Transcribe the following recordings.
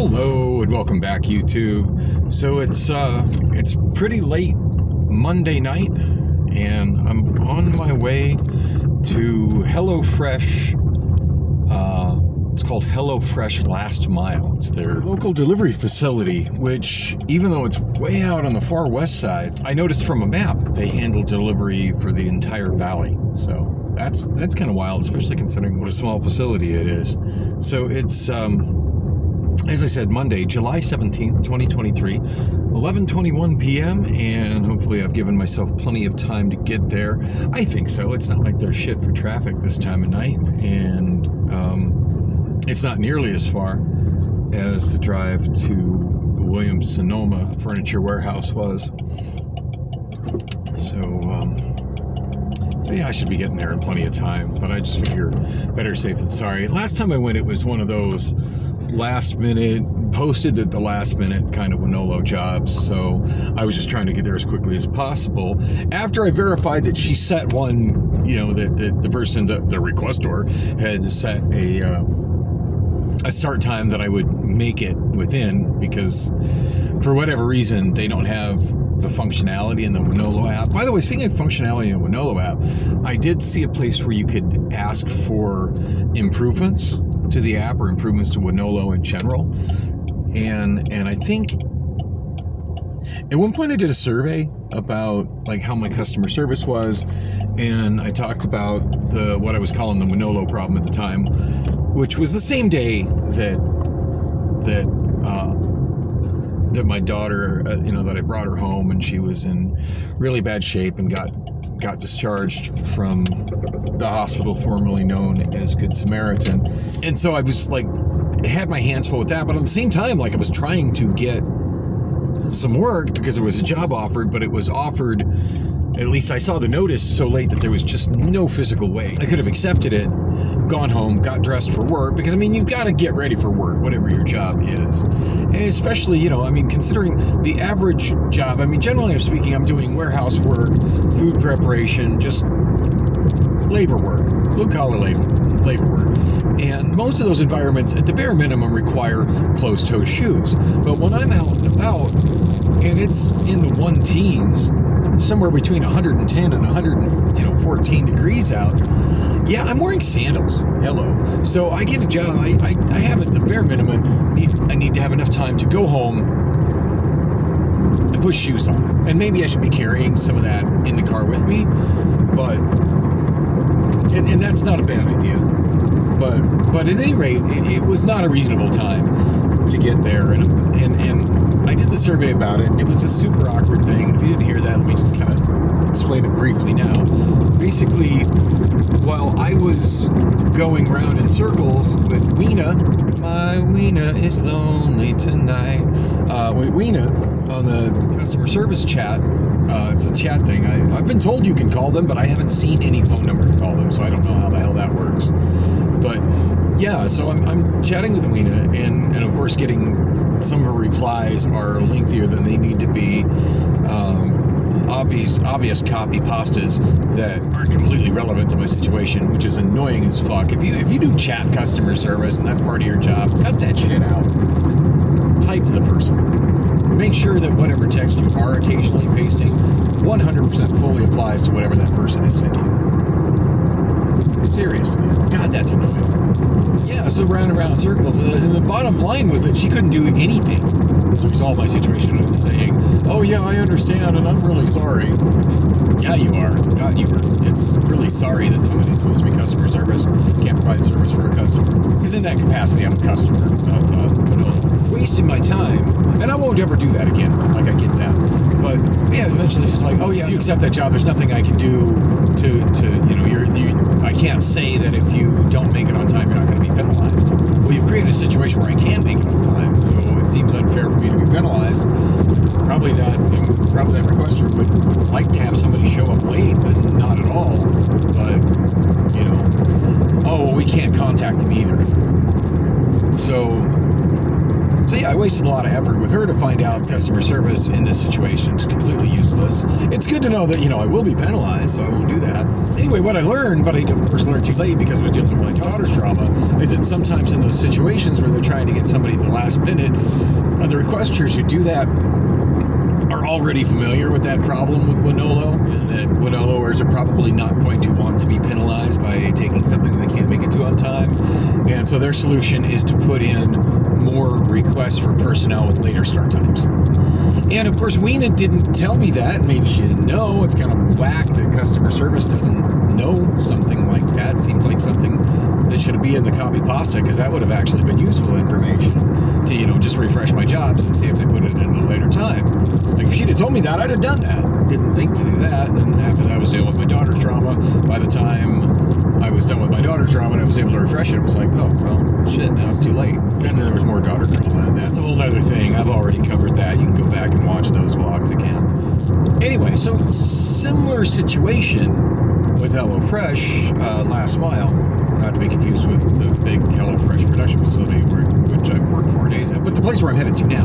Hello and welcome back, YouTube. So it's pretty late Monday night, and I'm on my way to HelloFresh. It's called HelloFresh Last Mile. It's their local delivery facility, which, even though it's way out on the far west side, I noticed from a map they handle delivery for the entire valley. So that's kind of wild, especially considering what a small facility it is. So it's as I said, Monday, July 17th, 2023, 11:21 p.m., and hopefully I've given myself plenty of time to get there. I think so. It's not like there's shit for traffic this time of night, and it's not nearly as far as the drive to the Williams-Sonoma furniture warehouse was. So yeah, I should be getting there in plenty of time, but I just figure better safe than sorry. Last time I went, it was one of those last minute, posted at the last minute kind of Wonolo jobs, so I was just trying to get there as quickly as possible. After I verified that she set one, that the person, the requestor, had set a start time that I would make it within, because for whatever reason they don't have the functionality in the Wonolo app. By the way, speaking of functionality in the Wonolo app, I did see a place where you could ask for improvements to the app or improvements to Wonolo in general. And I think at one point I did a survey about like how my customer service was, and I talked about what I was calling the Wonolo problem at the time, which was the same day that my daughter, that I brought her home, and she was in really bad shape and got discharged from the hospital formerly known as Good Samaritan. And so I was like, had my hands full with that, but at the same time, like, I was trying to get some work because there was a job offered, but it was offered, at least I saw the notice so late that there was just no physical way I could have accepted it, gone home, got dressed for work, because you've got to get ready for work, whatever your job is. And especially, considering the average job, generally speaking, I'm doing warehouse work, food preparation, just labor work, blue-collar labor work. And most of those environments, at the bare minimum, require closed-toe shoes. But when I'm out and about, and it's in the 1-teens, somewhere between 110 and 114 degrees out, yeah, I'm wearing sandals. Hello. So I get a job. I have at the bare minimum, I need to have enough time to go home and put shoes on. And maybe I should be carrying some of that in the car with me, but and that's not a bad idea. But at any rate, it was not a reasonable time to get there, and I did the survey about it. It was a super awkward thing, and if you didn't hear that, let me just kind of explain it briefly now. Basically, while I was going round in circles with Weena, my Weena is lonely tonight, with Weena on the customer service chat. It's a chat thing. I've been told you can call them, but I haven't seen any phone number to call them, so I don't know how the hell that works. But yeah, so I'm chatting with Weena, and of course getting some of her replies are lengthier than they need to be. Obvious copy pastas that aren't completely relevant to my situation, which is annoying as fuck. If you do chat customer service and that's part of your job, cut that shit out. Type to the person. Make sure that whatever text you are occasionally pasting 100% fully applies to whatever that person has sent you. Seriously. God, that's annoying. Yeah, so round and round in circles. And the bottom line was that she couldn't do anything to resolve my situation. I was saying, oh yeah, I understand, and I'm really sorry. Yeah, you are. God, you were. It's really sorry that somebody's supposed to be customer service can't provide service for a customer. Because in that capacity, I'm a customer of wasting my time. And I won't ever do that again. Like, I get that. But yeah, eventually she's like, oh yeah, if you accept that job, there's nothing I can do I can't say that if you don't make it on time, you're not going to be penalized. Well, you've created a situation where I can make it on time, so it seems unfair for me to be penalized. Probably that requester would like to have somebody show up late, but not at all. But, oh, well, we can't contact them either. So So yeah, I wasted a lot of effort with her to find out customer service in this situation is completely useless. It's good to know that, I will be penalized, so I won't do that. Anyway, what I learned, but I of course learned too late because I was dealing with my daughter's trauma, is that sometimes in those situations where they're trying to get somebody at the last minute, the requesters who do that are already familiar with that problem with Wonolo, and that Wonoloers are probably not going to want to be penalized by taking something they can't make it to on time. And so their solution is to put in more requests for personnel with later start times. And of course, Weena didn't tell me that. Maybe she didn't know. It's kind of whack that customer service doesn't know something like that. It seems like something that should be in the copy pasta, because that would have actually been useful information to, just refresh my jobs and see if they put it in at a later time. Like, if she'd have told me that, I'd have done that. Didn't think to do that. And then after that, I was dealing with my daughter's trauma. By the time I was done with my daughter's trauma and I was able to refresh it, it was like, oh, well, shit, now it's too late. And then there was more daughter trauma. And that's a whole other thing. I've already covered that. You can go back and watch those vlogs again. Anyway, so similar situation with HelloFresh last mile. Not to be confused with the big HelloFresh production facility which I've worked 4 days at, but the place where I'm headed to now.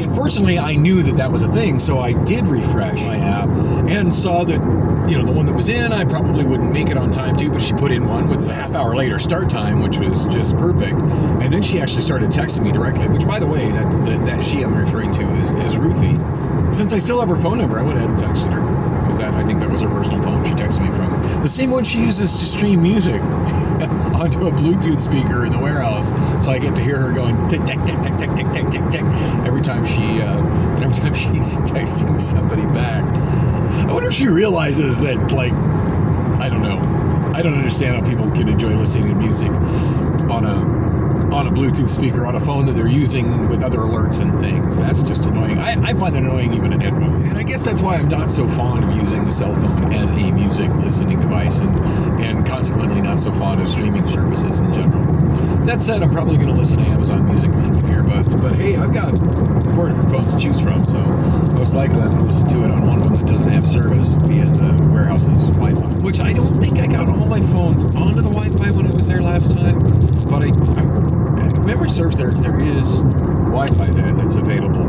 Unfortunately, I knew that was a thing, so I did refresh my app and saw that, the one that was in, I probably wouldn't make it on time too, but she put in one with a half-hour later start time, which was just perfect. And then she actually started texting me directly, which, by the way, that she I'm referring to is Ruthie. Since I still have her phone number, I would have texted her, because I think that was her personal phone she texted me from. The same one she uses to stream music onto a Bluetooth speaker in the warehouse, so I get to hear her going tick tick tick tick tick tick tick tick tick every time she's texting somebody back. I wonder if she realizes that, like, I don't know. I don't understand how people can enjoy listening to music on a Bluetooth speaker on a phone that they're using with other alerts and things. That's just annoying. I find that annoying even in headphones. And I guess that's why I'm not so fond of using the cell phone as a music listening device, and consequently not so fond of streaming services in general. That said, I'm probably going to listen to Amazon Music on my earbuds, but hey, I've got 4 different phones to choose from, so most likely I'm going to listen to it on one of them that doesn't have service via the warehouse's Wi-Fi, which I don't think I got all my phones onto the Wi-Fi when I was there last time, but memory serves there is Wi-Fi there that's available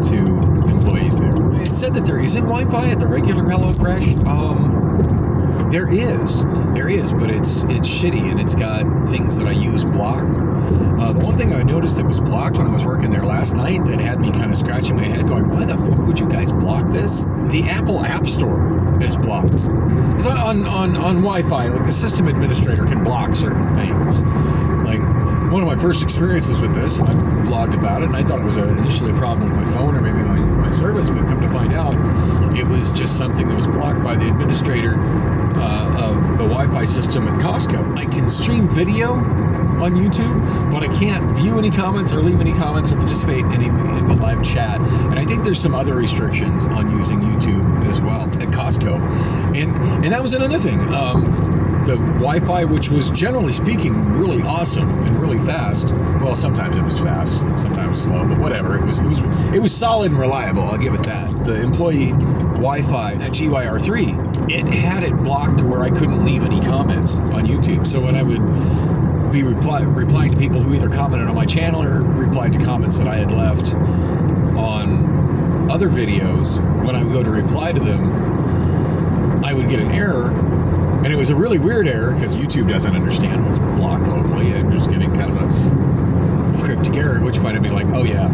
to employees there. It said that there isn't Wi-Fi at the regular HelloFresh. There is, but it's shitty, and it's got things that I use blocked. The one thing I noticed that was blocked when I was working there last night that had me kind of scratching my head going, why the fuck would you guys block this? The Apple App Store is blocked. So on Wi-Fi, like, the system administrator can block certain things. Like, one of my first experiences with this, I vlogged about it, and I thought it was initially a problem with my phone or maybe my service, but come to find out, it was just something that was blocked by the administrator of the Wi-Fi system at Costco. I can stream video on YouTube, but I can't view any comments or leave any comments or participate in any live chat. And I think there's some other restrictions on using YouTube as well at Costco. And that was another thing. The Wi-Fi, which was generally speaking really awesome and really fast. Well, sometimes it was fast, sometimes slow, but whatever. It was solid and reliable. I'll give it that. The employee Wi-Fi at GYR3, it had it blocked to where I couldn't leave any comments on YouTube. So when I would be replying to people who either commented on my channel or replied to comments that I had left on other videos, when I would go to reply to them, I would get an error. And it was a really weird error because YouTube doesn't understand what's blocked locally, and just getting kind of a cryptic error, at which point I'd be like, oh yeah,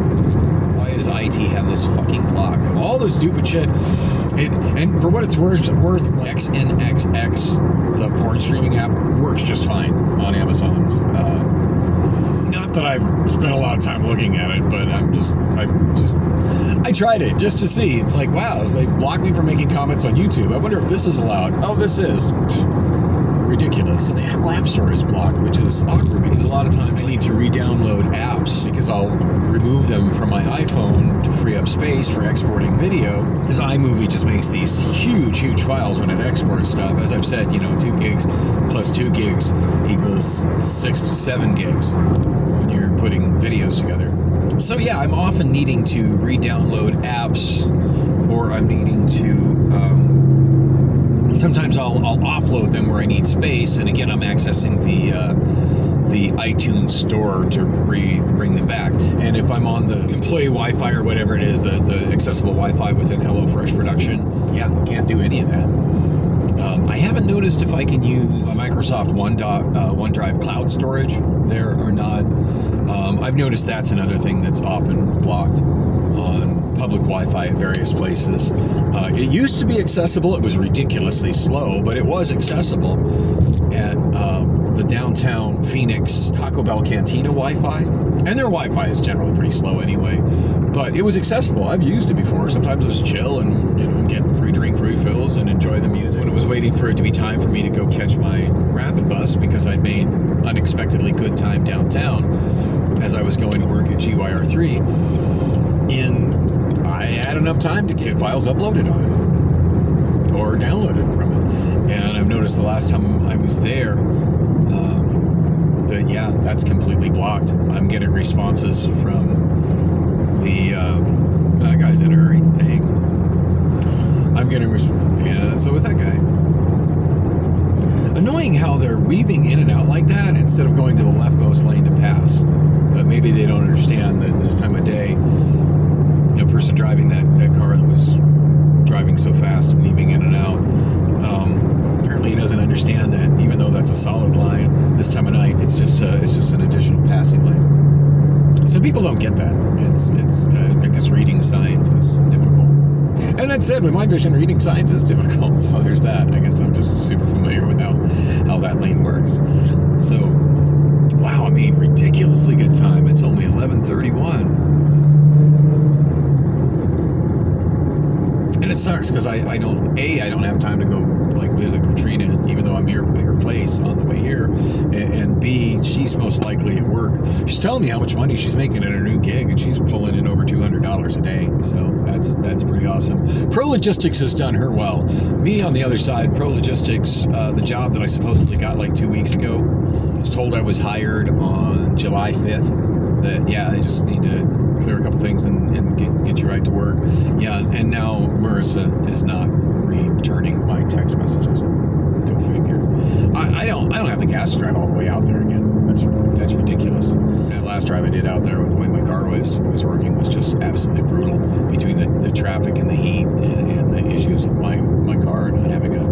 why does IT have this fucking blocked? All this stupid shit. And for what it's worth, like XNXX, the porn streaming app, works just fine on Amazon's. Not that I've spent a lot of time looking at it, but I tried it just to see. It's like, wow, they blocked me from making comments on YouTube. I wonder if this is allowed. Oh, this is. Ridiculous. So the Apple App Store is blocked, which is awkward because a lot of times I need to re-download apps because I'll remove them from my iPhone to free up space for exporting video. Because iMovie just makes these huge, huge files when it exports stuff. As I've said, 2 gigs plus 2 gigs equals 6 to 7 gigs when you're putting videos together. So yeah, I'm often needing to re-download apps, or I'm needing to sometimes I'll offload them where I need space, and again, I'm accessing the iTunes store to bring them back. And if if I'm on the employee Wi-Fi or whatever it is, the accessible Wi-Fi within HelloFresh production, yeah, can't do any of that. I haven't noticed if I can use Microsoft OneDrive cloud storage there or not. I've noticed that's another thing that's often blocked on public Wi-Fi at various places. It used to be accessible. It was ridiculously slow, but it was accessible at the downtown Phoenix Taco Bell Cantina Wi-Fi. And their Wi-Fi is generally pretty slow anyway, but it was accessible. I've used it before. Sometimes it was chill and, you know, get free drink refills and enjoy the music. When it was waiting for it to be time for me to go catch my rapid bus because I'd made unexpectedly good time downtown as I was going to work at GYR3, and I had enough time to get files uploaded on it or downloaded from it. And I've noticed the last time I was there, that yeah, that's completely blocked. I'm getting responses from the guy's in a hurry. Dang. I'm getting yeah, so is that guy. Annoying how they're weaving in and out like that instead of going to the leftmost lane to pass. But maybe they don't understand that this time of day, the person driving that car that was driving so fast and weaving in and out, apparently he doesn't understand that even though that's a solid line, this time of night it's just an additional passing lane. Some people don't get that. It's I guess reading signs is difficult. And that said, with my vision, reading signs is difficult. So there's that. I guess I'm just super familiar with how that lane works. So, wow, I made ridiculously good time. It's only 11:31. And it sucks because I don't have time to go like visit Katrina, even though I'm here at her place on the way here, and B, she's most likely at work. She's telling me how much money she's making at her new gig, and she's pulling in over $200 a day. So that's pretty awesome. Pro Logistics has done her well. Me on the other side, Pro Logistics, the job that I supposedly got like 2 weeks ago, I was told I was hired on July 5th. That yeah, they just need to clear a couple things and get you right to work. Yeah, and now Marissa is not returning my text messages. Go figure. I don't have the gas to drive all the way out there again. That's ridiculous. That last drive I did out there with the way my car was working was just absolutely brutal between the traffic and the heat and the issues with my car not having a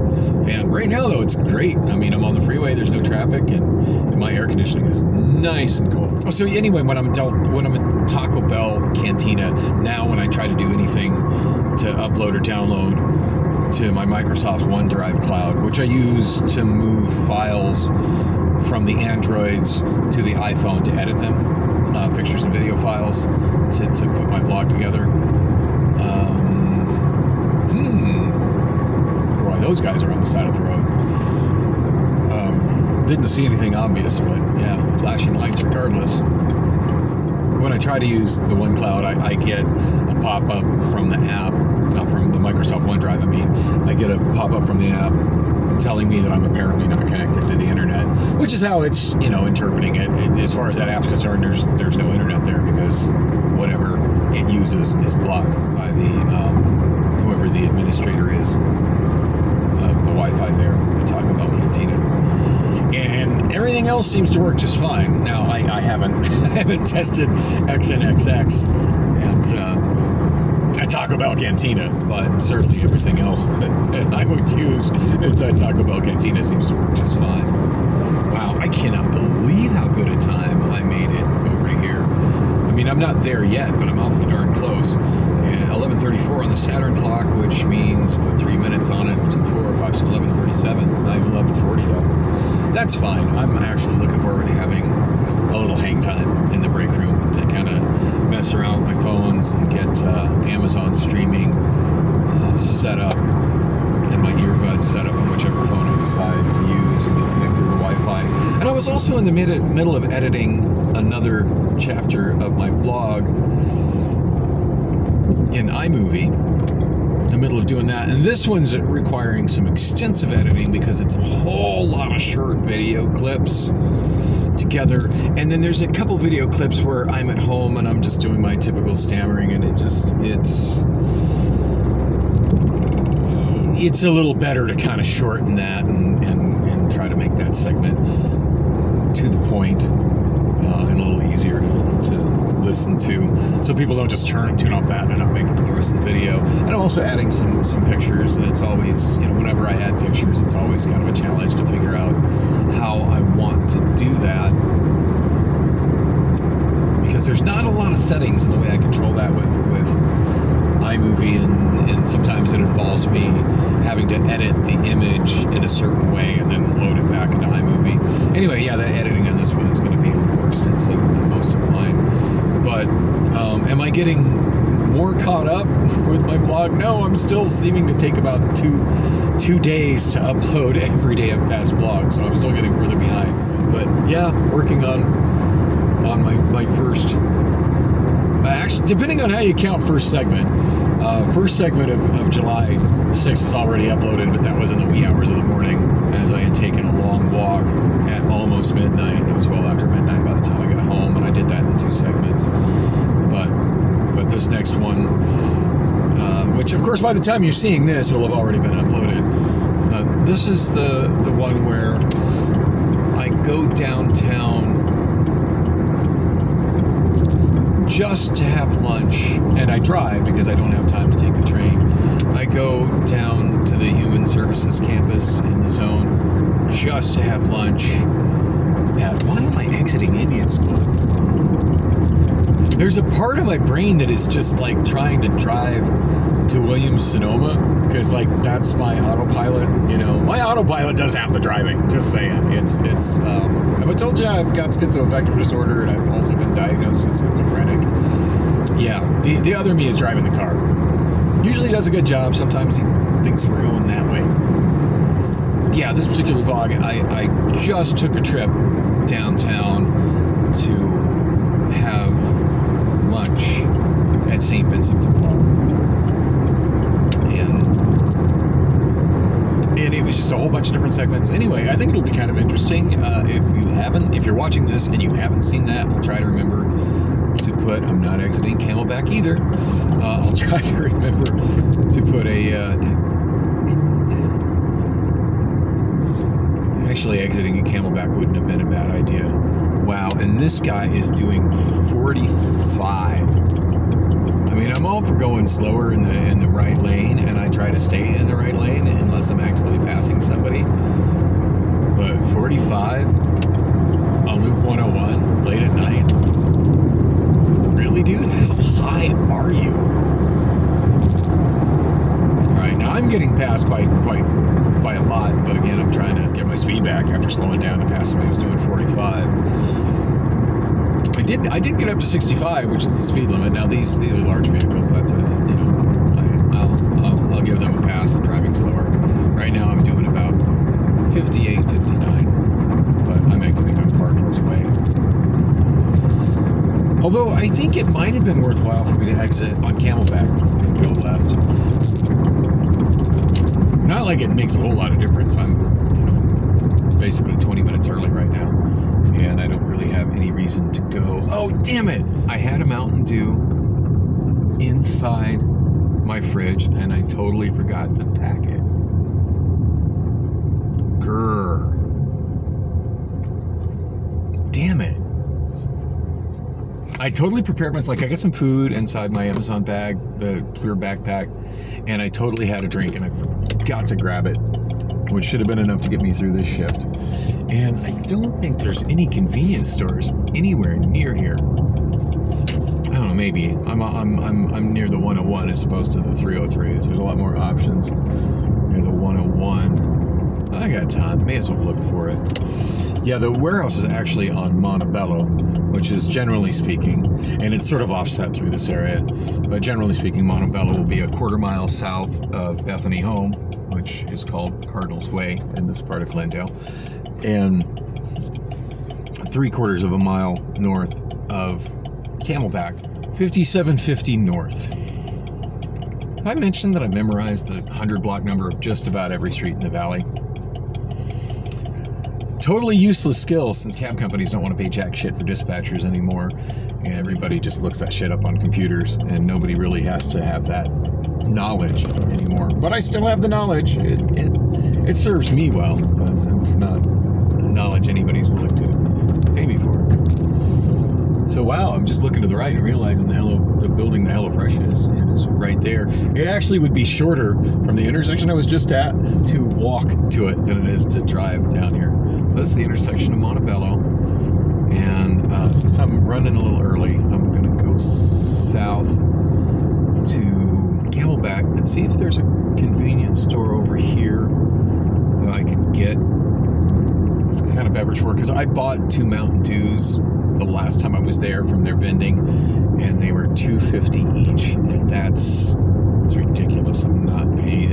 fan. Right now though, it's great. I mean, I'm on the freeway, there's no traffic, and my air conditioning is nice and cool. Oh, so anyway, when I'm at Taco Bell Cantina, now when I try to do anything to upload or download to my Microsoft OneDrive cloud, which I use to move files from the Androids to the iPhone to edit them, pictures and video files, to put my vlog together. Boy, those guys are on the side of the road. Didn't see anything obvious, but yeah, flashing lights regardless. When I try to use the OneCloud, I get a pop-up from the app, from the Microsoft OneDrive, I get a pop-up from the app telling me that I'm apparently not connected to the internet, which is how it's, you know, interpreting it. As far as that app's concerned, there's no internet there because whatever it uses is blocked by the whoever the administrator is of the Wi-Fi there at Taco Bell Cantina. And everything else seems to work just fine. Now, I haven't tested XNXX at Taco Bell Cantina, but certainly everything else that I would use inside Taco Bell Cantina seems to work just fine. Wow, I cannot believe how good a time I made it over here. I mean, I'm not there yet, but I'm awfully darn close. 11:34 on the Saturn clock, which means put 3 minutes on it, 2, 4, 5, so 11:37. It's not even 11:40 though. That's fine. I'm actually looking forward to having a little hang time in the break room to kind of mess around with my phones and get Amazon streaming set up and my earbuds set up on whichever phone I decide to use and get connected to Wi-Fi. And I was also in the middle of editing another chapter of my vlog in iMovie, in the middle of doing that, and this one's requiring some extensive editing because it's a whole lot of short video clips together, and then there's a couple video clips where I'm at home and I'm just doing my typical stammering, and it's a little better to kind of shorten that and try to make that segment to the point and a little easier to listen to, so people don't just tune off that and not make it to the rest of the video. And I'm also adding some pictures, and it's always, whenever I add pictures, it's always kind of a challenge to figure out how I want to do that, because there's not a lot of settings in the way I control that with iMovie, and sometimes it involves me having to edit the image in a certain way and then load it back into iMovie. Anyway, yeah, the editing on this one is going to be a little more extensive than most of mine. But am I getting more caught up with my vlog? No, I'm still seeming to take about two days to upload every day a fast vlog, so I'm still getting further behind. But yeah, working on my first. Actually, depending on how you count first segment of July 6th is already uploaded, but that was in the wee hours of the morning as I had taken a long walk at almost midnight. It was well after midnight by the time I got home, and I did that in 2 segments. But this next one, which of course by the time you're seeing this will have already been uploaded. This is the one where I go downtown just to have lunch, and I drive because I don't have time to take the train. I go down to the Human Services campus in the Zone just to have lunch at, why am I exiting Indian School? There's a part of my brain that is just like trying to drive to Williams-Sonoma, because like that's my autopilot. My autopilot does half the driving, just saying. It's have I told you I've got schizoaffective disorder, and I've also been diagnosed as schizophrenic? Yeah, the other me is driving the car. Usually does a good job. Sometimes he thinks we're going that way. Yeah, this particular vlog, I just took a trip downtown to have lunch at St. Vincent de Paul. And it was just a whole bunch of different segments. Anyway, I think it'll be kind of interesting. If you're watching this and you haven't seen that, I'll try to remember to put, I'm not exiting Camelback either. I'll try to remember to put actually exiting a Camelback wouldn't have been a bad idea. Wow, and this guy is doing 45. I mean, I'm all for going slower in the right lane, and I try to stay in the right lane unless I'm actively passing somebody. But 45 on Loop 101 late at night? Really, dude? How high are you? All right, now I'm getting past quite by a lot, but again, I'm trying to get my speed back after slowing down to pass somebody who's doing 45. I did get up to 65, which is the speed limit. Now these are large vehicles. That's it. I'll give them a pass on driving slower. Right now I'm doing about 58, 59, but I'm exiting on Cardinals Way. Although I think it might have been worthwhile for me to exit on Camelback and go left. Not like it makes a whole lot of difference. I'm basically 20 minutes early right now, and I don't really have any reason to go. Oh, damn it! I had a Mountain Dew inside my fridge, and I totally forgot to pack it. Grrr. Damn it. I totally prepared myself. Like, I got some food inside my Amazon bag, the clear backpack, and I totally had a drink, and I forgot to grab it, which should have been enough to get me through this shift. And I don't think there's any convenience stores anywhere near here. I don't know, maybe. I'm near the 101 as opposed to the 303s. There's a lot more options near the 101. I got time. May as well look for it. Yeah, the warehouse is actually on Montebello, which is generally speaking, and it's sort of offset through this area, but generally speaking, Montebello will be a quarter-mile south of Bethany Home, which is called Cardinals Way in this part of Glendale, and 3/4 of a mile north of Camelback, 5750 north. Have I mentioned that I memorized the 100-block number of just about every street in the valley? Totally useless skill, since cab companies don't want to pay jack shit for dispatchers anymore, and everybody just looks that shit up on computers, and nobody really has to have that knowledge anymore. But I still have the knowledge. It serves me well, but it's not the knowledge anybody's willing to pay me for. So wow, I'm just looking to the right and realizing the building the HelloFresh is right there. It actually would be shorter from the intersection I was just at to walk to it than it is to drive down here. So that's the intersection of Montebello. And since I'm running a little early, I'm gonna go south to Camelback and see if there's a convenience store over here that I could get some kind of beverage for, because I bought 2 Mountain Dews the last time I was there from their vending, and they were $2.50 each, and it's ridiculous. I'm not paying.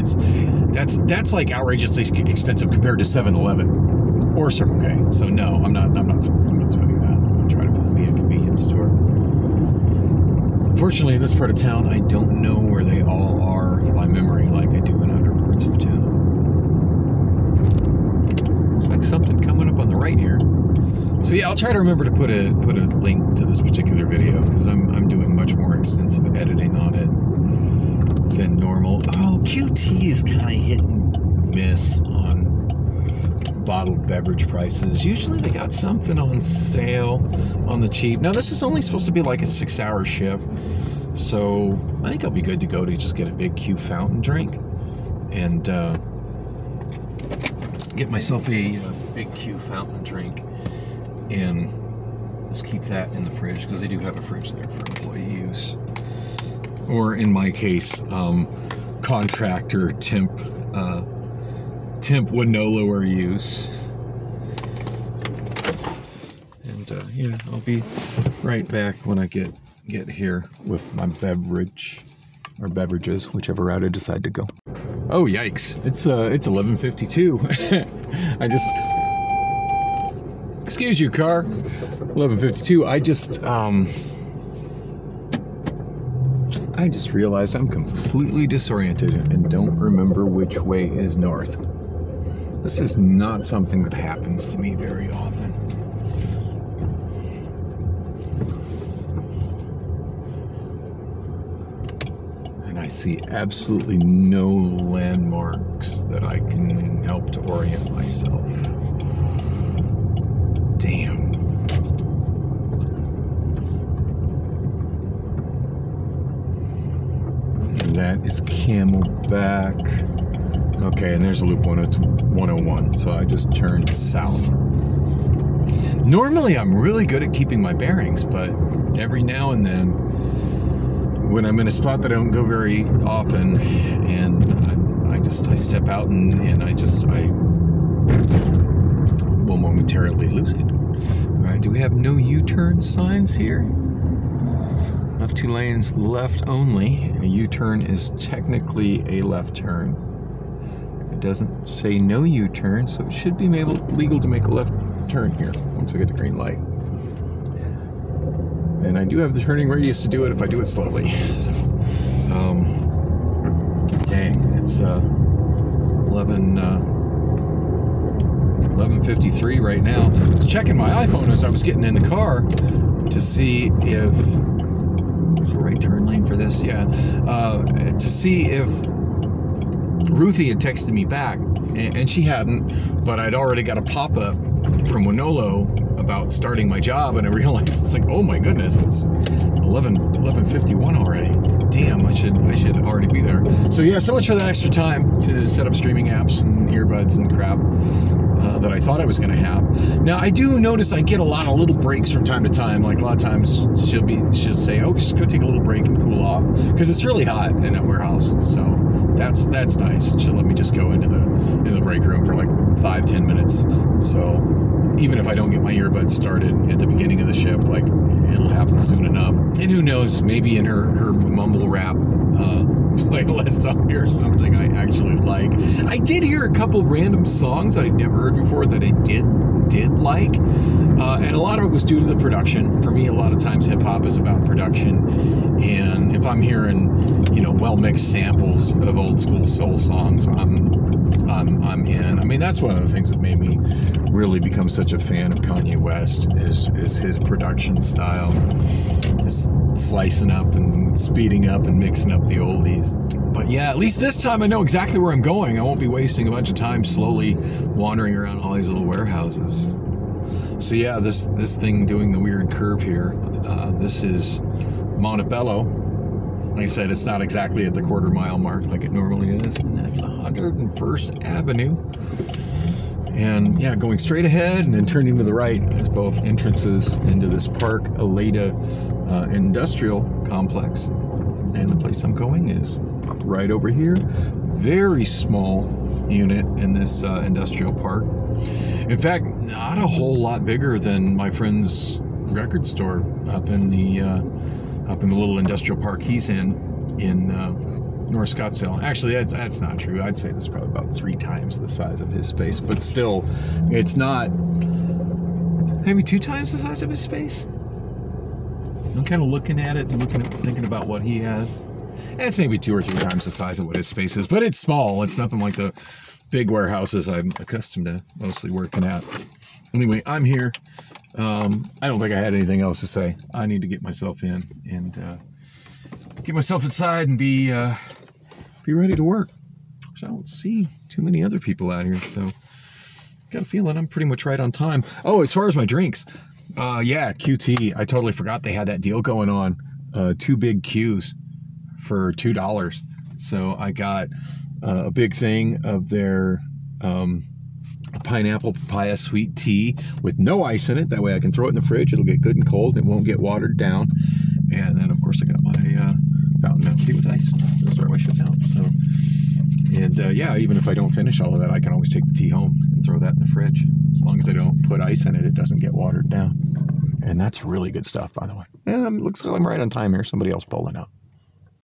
That's like outrageously expensive compared to 7-Eleven or Circle K. So no, I'm not spending that. I'm gonna try to find me a convenience store. Unfortunately, in this part of town, I don't know where they all are by memory like I do in other parts of town. Looks like something coming up on the right here. So yeah, I'll try to remember to put a link to this particular video, because I'm doing much more extensive editing on it than normal. Oh, QT is kind of hit and miss on bottled beverage prices. Usually they got something on sale on the cheap. Now this is only supposed to be like a 6-hour shift, so I think I'll be good to go to just get a big Q fountain drink and get myself a big Q fountain drink and just keep that in the fridge, because they do have a fridge there for employee use, or in my case, contractor temp Wonolo use. And yeah, I'll be right back when I get here with my beverage or beverages, whichever route I decide to go. Oh yikes! It's 11:52. Excuse you, car. 11:52. I just realized I'm completely disoriented and don't remember which way is north. This is not something that happens to me very often. And I see absolutely no landmarks that I can help to orient myself. Damn. And that is Camelback. Okay, and there's a loop 101, so I just turned south. Normally I'm really good at keeping my bearings, but every now and then, when I'm in a spot that I don't go very often, and I step out and I will momentarily lose it. All right, do we have no U-turn signs here? Left 2 lanes, left only. A U-turn is technically a left turn. It doesn't say no U-turn, so it should be legal to make a left turn here once I get the green light. And I do have the turning radius to do it if I do it slowly. So, dang, it's 11:53 right now. I was checking my iPhone as I was getting in the car to see if it's the right turn lane for this. Yeah, to see if Ruthie had texted me back, and she hadn't, but I'd already got a pop-up from Wonolo about starting my job, and I realized it's like, oh my goodness, it's 11:51 already. Damn, I should already be there. So yeah, so much for that extra time to set up streaming apps and earbuds and crap that I thought I was going to have. Now I do notice I get a lot of little breaks from time to time. Like a lot of times she'll say, "Oh, just go take a little break and cool off," because it's really hot in that warehouse. So that's nice. She'll let me just go into the break room for like 5-10 minutes. So even if I don't get my earbuds started at the beginning of the shift, like it'll happen soon enough. And who knows, maybe in her mumble rap playlist I'll hear something I actually like. I did hear a couple random songs I'd never heard before that I did like, and a lot of it was due to the production. For me, a lot of times hip hop is about production, and if I'm hearing, well mixed samples of old school soul songs, I'm in. I mean, that's one of the things that made me really become such a fan of Kanye West is his production style. Just slicing up and speeding up and mixing up the oldies. But yeah, at least this time I know exactly where I'm going. I won't be wasting a bunch of time slowly wandering around all these little warehouses. So yeah, this thing doing the weird curve here, This is Montebello. Like I said, it's not exactly at the quarter-mile mark like it normally is, and that's 101st Avenue. And yeah, going straight ahead and then turning to the right is both entrances into this Park Aleta industrial complex. And the place I'm going is right over here. Very small unit in this industrial park. In fact, not a whole lot bigger than my friend's record store up in the little industrial park he's in North Scottsdale. Actually, that's not true. I'd say this is probably about 3 times the size of his space, but still, it's not. Maybe 2 times the size of his space. I'm kind of looking at it and thinking about what he has. And it's maybe 2 or 3 times the size of what his space is, but it's small. It's nothing like the big warehouses I'm accustomed to mostly working at. Anyway, I'm here. I don't think I had anything else to say. I need to get myself in and get myself inside and be ready to work. I don't see too many other people out here, so got a feeling I'm pretty much right on time. Oh, as far as my drinks, yeah, QT. I totally forgot they had that deal going on. 2 big Qs for $2. So I got a big thing of their pineapple papaya sweet tea with no ice in it. That way I can throw it in the fridge. It'll get good and cold. It won't get watered down. And then, of course, I got my fountain milk tea with ice. Those are my shit out. So, and yeah, even if I don't finish all of that, I can always take the tea home and throw that in the fridge. As long as I don't put ice in it, it doesn't get watered down. And that's really good stuff, by the way. Looks like I'm right on time here. Somebody else pulled it out.